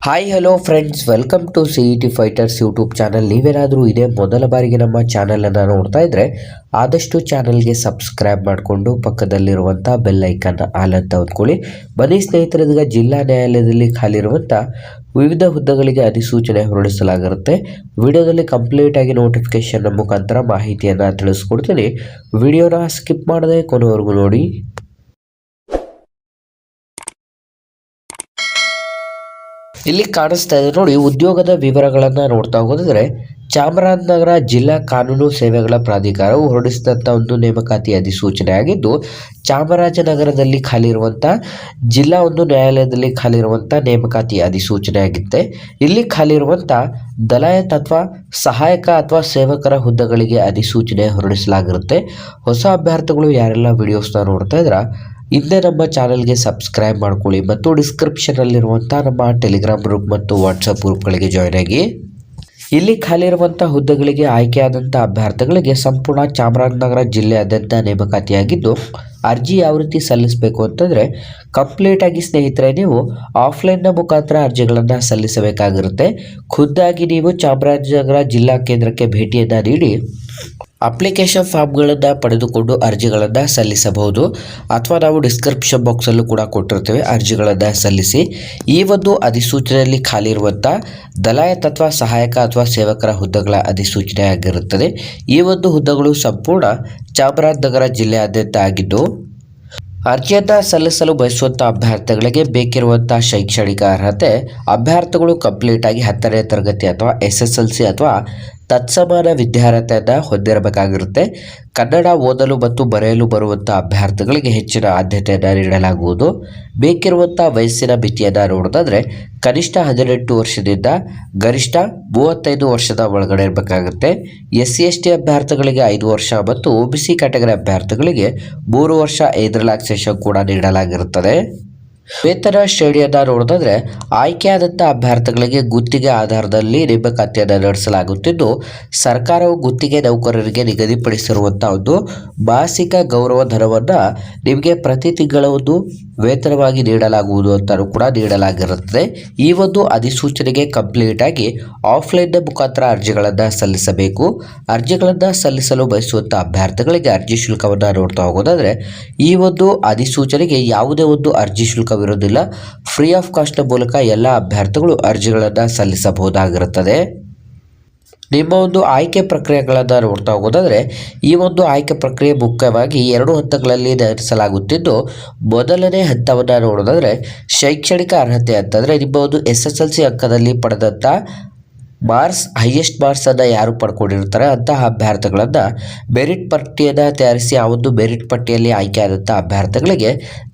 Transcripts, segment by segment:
Hi hello friends, welcome to CET fighters YouTube channel. ನೀವೇನಾದರೂ ಇದೇ ಮೊದಲ ಬಾರಿಗೆ ನಮ್ಮ ಚಾನಲನ್ನು ನೋಡ್ತಾ ಇದ್ದರೆ ಆದಷ್ಟು ಚಾನಲ್ಗೆ ಸಬ್ಸ್ಕ್ರೈಬ್ ಮಾಡಿಕೊಂಡು ಪಕ್ಕದಲ್ಲಿರುವಂಥ ಬೆಲ್ ಐಕನ್ ಆಲ್ ಅಂತ ಹೊಂದ್ಕೊಳ್ಳಿ. ಬನ್ನಿ ಸ್ನೇಹಿತರೆ, ಜಿಲ್ಲಾ ನ್ಯಾಯಾಲಯದಲ್ಲಿ ಖಾಲಿರುವಂಥ ವಿವಿಧ ಹುದ್ದೆಗಳಿಗೆ ಅಧಿಸೂಚನೆ ಹೊರಡಿಸಲಾಗಿರುತ್ತೆ. ವಿಡಿಯೋದಲ್ಲಿ ಕಂಪ್ಲೀಟ್ ಆಗಿ ನೋಟಿಫಿಕೇಶನ್ ಮುಖಾಂತರ ಮಾಹಿತಿಯನ್ನು ತಿಳಿಸ್ಕೊಡ್ತೀನಿ. ವಿಡಿಯೋನ ಸ್ಕಿಪ್ ಮಾಡದೆ ಕೊನೆವರೆಗೂ ನೋಡಿ. ಇಲ್ಲಿ ಕಾಣಿಸ್ತಾ ಇದೆ ನೋಡಿ, ಉದ್ಯೋಗದ ವಿವರಗಳನ್ನು ನೋಡ್ತಾ ಹೋಗೋದಾದ್ರೆ ಚಾಮರಾಜನಗರ ಜಿಲ್ಲಾ ಕಾನೂನು ಸೇವೆಗಳ ಪ್ರಾಧಿಕಾರವು ಹೊರಡಿಸಿದಂಥ ಒಂದು ನೇಮಕಾತಿ ಅಧಿಸೂಚನೆ ಆಗಿದ್ದು, ಚಾಮರಾಜನಗರದಲ್ಲಿ ಖಾಲಿ ಇರುವಂಥ ಜಿಲ್ಲಾ ಒಂದು ನ್ಯಾಯಾಲಯದಲ್ಲಿ ಖಾಲಿ ಇರುವಂಥ ನೇಮಕಾತಿ ಅಧಿಸೂಚನೆ ಆಗಿತ್ತೆ. ಇಲ್ಲಿ ಖಾಲಿ ಇರುವಂಥ ದಲಾಯತ್ ಅಥವಾ ಸಹಾಯಕ ಅಥವಾ ಸೇವಕರ ಹುದ್ದೆಗಳಿಗೆ ಅಧಿಸೂಚನೆ ಹೊರಡಿಸಲಾಗಿರುತ್ತೆ. ಹೊಸ ಅಭ್ಯರ್ಥಿಗಳು ಯಾರೆಲ್ಲ ವಿಡಿಯೋಸ್ನ ನೋಡ್ತಾ ಇದ್ರ ಹಿಂದೆ ನಮ್ಮ ಚಾನಲ್ಗೆ ಸಬ್ಸ್ಕ್ರೈಬ್ ಮಾಡ್ಕೊಳ್ಳಿ ಮತ್ತು ಡಿಸ್ಕ್ರಿಪ್ಷನಲ್ಲಿರುವಂಥ ನಮ್ಮ ಟೆಲಿಗ್ರಾಮ್ ಗ್ರೂಪ್ ಮತ್ತು ವಾಟ್ಸಪ್ ಗ್ರೂಪ್ಗಳಿಗೆ ಜಾಯ್ನ್ ಆಗಿ. ಇಲ್ಲಿ ಖಾಲಿ ಇರುವಂಥ ಹುದ್ದೆಗಳಿಗೆ ಆಯ್ಕೆಯಾದಂಥ ಅಭ್ಯರ್ಥಿಗಳಿಗೆ ಸಂಪೂರ್ಣ ಚಾಮರಾಜನಗರ ಜಿಲ್ಲೆಯಾದ್ಯಂತ ನೇಮಕಾತಿಯಾಗಿದ್ದು, ಅರ್ಜಿ ಯಾವ ರೀತಿ ಸಲ್ಲಿಸಬೇಕು ಅಂತಂದರೆ ಕಂಪ್ಲೀಟಾಗಿ ಸ್ನೇಹಿತರೆ ನೀವು ಆಫ್ಲೈನ್ನ ಮುಖಾಂತರ ಅರ್ಜಿಗಳನ್ನು ಸಲ್ಲಿಸಬೇಕಾಗಿರುತ್ತೆ. ಖುದ್ದಾಗಿ ನೀವು ಚಾಮರಾಜನಗರ ಜಿಲ್ಲಾ ಕೇಂದ್ರಕ್ಕೆ ಭೇಟಿಯನ್ನು ನೀಡಿ ಅಪ್ಲಿಕೇಶನ್ ಫಾರ್ಮ್ಗಳನ್ನು ಪಡೆದುಕೊಂಡು ಅರ್ಜಿಗಳನ್ನು ಸಲ್ಲಿಸಬಹುದು. ಅಥವಾ ನಾವು ಡಿಸ್ಕ್ರಿಪ್ಷನ್ ಬಾಕ್ಸಲ್ಲೂ ಕೂಡ ಕೊಟ್ಟಿರ್ತೇವೆ, ಅರ್ಜಿಗಳನ್ನು ಸಲ್ಲಿಸಿ. ಈ ಒಂದು ಅಧಿಸೂಚನೆಯಲ್ಲಿ ಖಾಲಿ ಇರುವಂಥ ದಲಾಯತ್ ಅಥವಾ ಸಹಾಯಕ ಅಥವಾ ಸೇವಕರ ಹುದ್ದೆಗಳ ಅಧಿಸೂಚನೆ ಆಗಿರುತ್ತದೆ. ಈ ಒಂದು ಹುದ್ದೆಗಳು ಸಂಪೂರ್ಣ ಚಾಮರಾಜನಗರ ಜಿಲ್ಲೆಯಾದ್ಯಂತ ಆಗಿದ್ದು, ಅರ್ಜಿಯನ್ನು ಸಲ್ಲಿಸಲು ಬಯಸುವಂಥ ಅಭ್ಯರ್ಥಿಗಳಿಗೆ ಬೇಕಿರುವಂಥ ಶೈಕ್ಷಣಿಕ ಅರ್ಹತೆ ಅಭ್ಯರ್ಥಿಗಳು ಕಂಪ್ಲೀಟಾಗಿ 10ನೇ ತರಗತಿ ಅಥವಾ SSLC ಅಥವಾ ತತ್ಸಮಾನ ವಿದ್ಯಾರ್ಹತೆಯನ್ನು ಹೊಂದಿರಬೇಕಾಗಿರುತ್ತೆ. ಕನ್ನಡ ಓದಲು ಮತ್ತು ಬರೆಯಲು ಬರುವಂಥ ಅಭ್ಯರ್ಥಿಗಳಿಗೆ ಹೆಚ್ಚಿನ ಆದ್ಯತೆಯನ್ನು ನೀಡಲಾಗುವುದು. ಬೇಕಿರುವಂಥ ವಯಸ್ಸಿನ ಮಿತಿಯನ್ನು ನೋಡೋದಾದರೆ ಕನಿಷ್ಠ 18 ವರ್ಷದಿಂದ ಗರಿಷ್ಠ 35 ವರ್ಷದ ಒಳಗಡೆ ಇರಬೇಕಾಗುತ್ತೆ. SC/ST ಅಭ್ಯರ್ಥಿಗಳಿಗೆ 5 ವರ್ಷ ಮತ್ತು OBC ಕ್ಯಾಟಗರಿ ಅಭ್ಯರ್ಥಿಗಳಿಗೆ 3 ವರ್ಷ ಏಜ್ ರಿಲ್ಯಾಕ್ಸೇಷನ್ ಕೂಡ ನೀಡಲಾಗಿರುತ್ತದೆ. ವೇತನ ಶ್ರೇಣಿಯನ್ನು ನೋಡೋದಾದ್ರೆ ಆಯ್ಕೆಯಾದಂಥ ಅಭ್ಯರ್ಥಿಗಳಿಗೆ ಗುತ್ತಿಗೆ ಆಧಾರದಲ್ಲಿ ನೇಮಕಾತಿಯನ್ನು ನಡೆಸಲಾಗುತ್ತಿದ್ದು, ಸರ್ಕಾರವು ಗುತ್ತಿಗೆ ನೌಕರರಿಗೆ ನಿಗದಿಪಡಿಸಿರುವಂಥ ಒಂದು ಮಾಸಿಕ ಗೌರವ ಧನವನ್ನು ನಿಮಗೆ ಪ್ರತಿ ತಿಂಗಳ ಒಂದು ವೇತನವಾಗಿ ನೀಡಲಾಗುವುದು ಅಂತಲೂ ಕೂಡ ನೀಡಲಾಗಿರುತ್ತದೆ. ಈ ಒಂದು ಅಧಿಸೂಚನೆಗೆ ಕಂಪ್ಲೀಟಾಗಿ ಆಫ್ಲೈನ್ನ ಮುಖಾಂತರ ಅರ್ಜಿಗಳನ್ನು ಸಲ್ಲಿಸಬೇಕು. ಅರ್ಜಿಗಳನ್ನು ಸಲ್ಲಿಸಲು ಬಯಸುವಂಥ ಅಭ್ಯರ್ಥಿಗಳಿಗೆ ಅರ್ಜಿ ಶುಲ್ಕವನ್ನು ನೋಡ್ತಾ ಹೋಗೋದಾದರೆ ಈ ಒಂದು ಅಧಿಸೂಚನೆಗೆ ಯಾವುದೇ ಒಂದು ಅರ್ಜಿ ಶುಲ್ಕವಿರುವುದಿಲ್ಲ. ಫ್ರೀ ಆಫ್ ಕಾಸ್ಟ್ ಮೂಲಕ ಎಲ್ಲ ಅಭ್ಯರ್ಥಿಗಳು ಅರ್ಜಿಗಳನ್ನು ಸಲ್ಲಿಸಬಹುದಾಗಿರುತ್ತದೆ. ನಿಮ್ಮ ಒಂದು ಆಯ್ಕೆ ಪ್ರಕ್ರಿಯೆಗಳನ್ನು ನೋಡ್ತಾ ಹೋಗೋದಾದರೆ ಈ ಒಂದು ಆಯ್ಕೆ ಪ್ರಕ್ರಿಯೆ ಮುಖ್ಯವಾಗಿ 2 ಹಂತಗಳಲ್ಲಿ ನಡೆಸಲಾಗುತ್ತಿದ್ದು, ಮೊದಲನೇ ಹಂತವನ್ನು ನೋಡೋದಾದರೆ ಶೈಕ್ಷಣಿಕ ಅರ್ಹತೆ ಅಂತಂದರೆ ನಿಮ್ಮ ಒಂದು SSLC ಅಂಕದಲ್ಲಿ ಪಡೆದಂಥ ಹೈಯೆಸ್ಟ್ ಮಾರ್ಕ್ಸನ್ನು ಯಾರು ಪಡ್ಕೊಂಡಿರ್ತಾರೆ ಅಂತಹ ಅಭ್ಯರ್ಥಿಗಳನ್ನು ಮೆರಿಟ್ ಪಟ್ಟಿಯನ್ನು ತಯಾರಿಸಿ ಆ ಒಂದು ಮೆರಿಟ್ ಪಟ್ಟಿಯಲ್ಲಿ ಆಯ್ಕೆಯಾದಂಥ ಅಭ್ಯರ್ಥಿಗಳಿಗೆ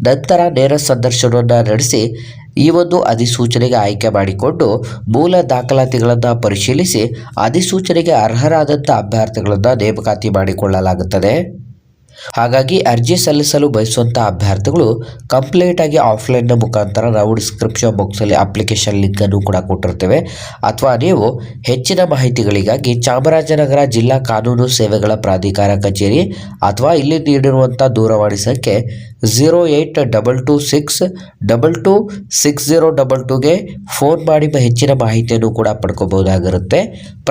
ನಂತರ ನೇರ ಸಂದರ್ಶನವನ್ನು ನಡೆಸಿ ಈ ಒಂದು ಅಧಿಸೂಚನೆಗೆ ಆಯ್ಕೆ ಮಾಡಿಕೊಂಡು ಮೂಲ ದಾಖಲಾತಿಗಳನ್ನು ಪರಿಶೀಲಿಸಿ ಅಧಿಸೂಚನೆಗೆ ಅರ್ಹರಾದಂಥ ಅಭ್ಯರ್ಥಿಗಳನ್ನು ನೇಮಕಾತಿ ಮಾಡಿಕೊಳ್ಳಲಾಗುತ್ತದೆ. ಹಾಗಾಗಿ ಅರ್ಜಿ ಸಲ್ಲಿಸಲು ಬಯಸುವಂಥ ಅಭ್ಯರ್ಥಿಗಳು ಕಂಪ್ಲೀಟಾಗಿ ಆಫ್ಲೈನ್ನ ಮುಖಾಂತರ ನಾವು ಡಿಸ್ಕ್ರಿಪ್ಷನ್ ಬಾಕ್ಸಲ್ಲಿ ಅಪ್ಲಿಕೇಶನ್ ಲಿಂಕನ್ನು ಕೂಡ ಕೊಟ್ಟಿರ್ತೇವೆ. ಅಥವಾ ನೀವು ಹೆಚ್ಚಿನ ಮಾಹಿತಿಗಳಿಗಾಗಿ ಚಾಮರಾಜನಗರ ಜಿಲ್ಲಾ ಕಾನೂನು ಸೇವೆಗಳ ಪ್ರಾಧಿಕಾರ ಕಚೇರಿ ಅಥವಾ ಇಲ್ಲಿ ನೀಡಿರುವಂಥ ದೂರವಾಣಿ ಸಂಖ್ಯೆ 08226226022ಗೆ ಫೋನ್ ಮಾಡಿ ಹೆಚ್ಚಿನ ಮಾಹಿತಿಯನ್ನು ಕೂಡ ಪಡ್ಕೋಬಹುದಾಗಿರುತ್ತೆ.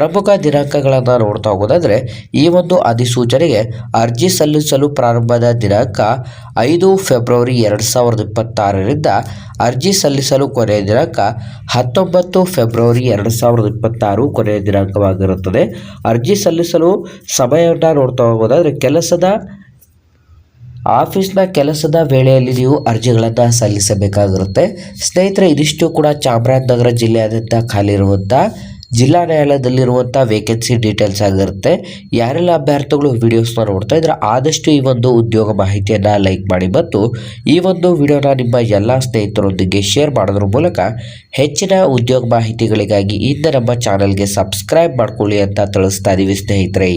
ಪ್ರಮುಖ ದಿನಾಂಕಗಳನ್ನು ನೋಡ್ತಾ ಹೋಗೋದಾದರೆ ಈ ಒಂದು ಅಧಿಸೂಚನೆಗೆ ಅರ್ಜಿ ಸಲ್ಲಿಸಲು ಪ್ರಾರಂಭದ ದಿನಾಂಕ 5 ಫೆಬ್ರವರಿ 2026ರಿಂದ ಅರ್ಜಿ ಸಲ್ಲಿಸಲು ಕೊನೆಯ ದಿನಾಂಕ 19 ಫೆಬ್ರವರಿ 2026 ಕೊನೆಯ ದಿನಾಂಕವಾಗಿರುತ್ತದೆ. ಅರ್ಜಿ ಸಲ್ಲಿಸಲು ಸಮಯವನ್ನು ನೋಡ್ತಾ ಹೋಗೋದಾದರೆ ಆಫೀಸ್ನ ಕೆಲಸದ ವೇಳೆಯಲ್ಲಿ ನೀವು ಅರ್ಜಿಗಳನ್ನು ಸಲ್ಲಿಸಬೇಕಾಗಿರುತ್ತೆ. ಸ್ನೇಹಿತರೆ, ಇದಿಷ್ಟು ಕೂಡ ಚಾಮರಾಜನಗರ ಜಿಲ್ಲೆಯಾದ್ಯಂತ ಖಾಲಿ ಇರುವಂಥ ಜಿಲ್ಲಾ ನ್ಯಾಯಾಲಯದಲ್ಲಿರುವಂಥ ವೇಕೆನ್ಸಿ ಡೀಟೇಲ್ಸ್ ಆಗಿರುತ್ತೆ. ಯಾರೆಲ್ಲ ಅಭ್ಯರ್ಥಿಗಳು ವಿಡಿಯೋಸ್ನ ನೋಡ್ತಾ ಇದ್ರೆ ಆದಷ್ಟು ಈ ಒಂದು ಉದ್ಯೋಗ ಮಾಹಿತಿಯನ್ನು ಲೈಕ್ ಮಾಡಿ ಮತ್ತು ಈ ಒಂದು ವಿಡಿಯೋನ ನಿಮ್ಮ ಎಲ್ಲ ಸ್ನೇಹಿತರೊಂದಿಗೆ ಶೇರ್ ಮಾಡೋದ್ರ ಮೂಲಕ ಹೆಚ್ಚಿನ ಉದ್ಯೋಗ ಮಾಹಿತಿಗಳಿಗಾಗಿ ಇಂದ ನಮ್ಮ ಚಾನಲ್ಗೆ ಸಬ್ಸ್ಕ್ರೈಬ್ ಮಾಡ್ಕೊಳ್ಳಿ ಅಂತ ತಿಳಿಸ್ತಾ ಇದ್ದೀವಿ ಸ್ನೇಹಿತರೆ.